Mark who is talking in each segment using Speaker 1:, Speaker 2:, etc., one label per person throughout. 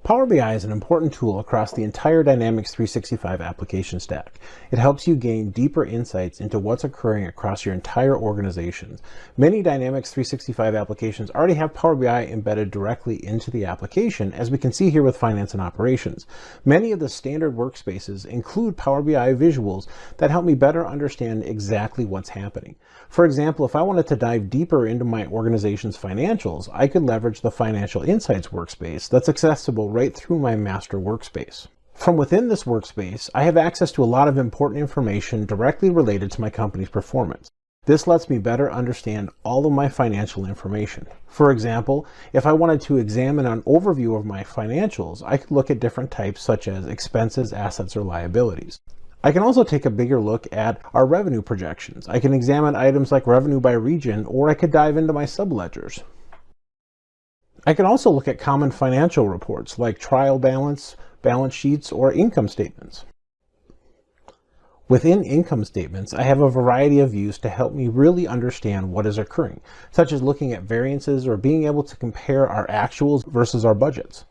Speaker 1: Power BI is an important tool across the entire Dynamics 365 application stack. It helps you gain deeper insights into what's occurring across your entire organization. Many Dynamics 365 applications already have Power BI embedded directly into the application, as we can see here with Finance and Operations. Many of the standard workspaces include Power BI visuals that help me better understand exactly what's happening. For example, if I wanted to dive deeper into my organization's financials, I could leverage the Financial Insights workspace that's accessible right through my master workspace. From within this workspace, I have access to a lot of important information directly related to my company's performance. This lets me better understand all of my financial information. For example, if I wanted to examine an overview of my financials, I could look at different types such as expenses, assets, or liabilities. I can also take a bigger look at our revenue projections. I can examine items like revenue by region, or I could dive into my subledgers. I can also look at common financial reports like trial balance, balance sheets, or income statements. Within income statements, I have a variety of views to help me really understand what is occurring, such as looking at variances or being able to compare our actuals versus our budgets.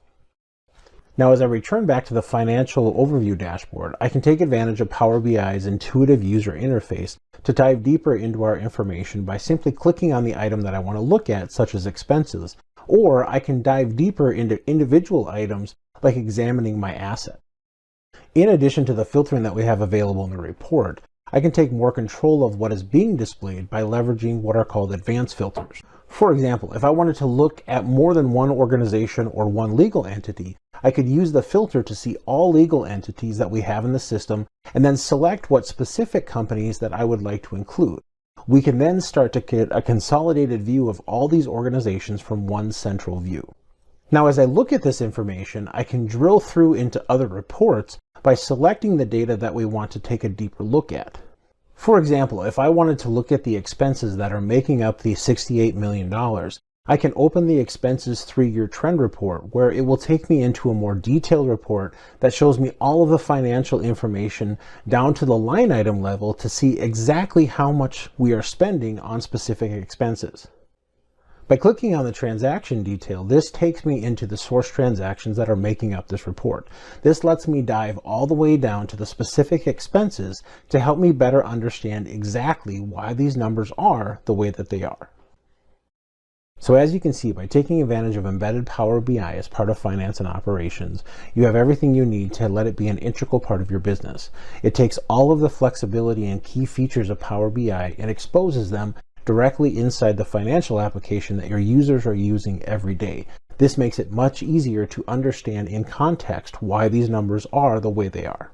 Speaker 1: Now, as I return back to the financial overview dashboard, I can take advantage of Power BI's intuitive user interface to dive deeper into our information by simply clicking on the item that I want to look at, such as expenses, or I can dive deeper into individual items like examining my asset. In addition to the filtering that we have available in the report, I can take more control of what is being displayed by leveraging what are called advanced filters. For example, if I wanted to look at more than one organization or one legal entity, I could use the filter to see all legal entities that we have in the system and then select what specific companies that I would like to include. We can then start to get a consolidated view of all these organizations from one central view. Now, as I look at this information, I can drill through into other reports by selecting the data that we want to take a deeper look at. For example, if I wanted to look at the expenses that are making up the $68 million, I can open the expenses 3-year trend report, where it will take me into a more detailed report that shows me all of the financial information down to the line item level to see exactly how much we are spending on specific expenses. By clicking on the transaction detail, this takes me into the source transactions that are making up this report. This lets me dive all the way down to the specific expenses to help me better understand exactly why these numbers are the way that they are. So as you can see, by taking advantage of embedded Power BI as part of Finance and Operations, you have everything you need to let it be an integral part of your business. It takes all of the flexibility and key features of Power BI and exposes them directly inside the financial application that your users are using every day. This makes it much easier to understand in context why these numbers are the way they are.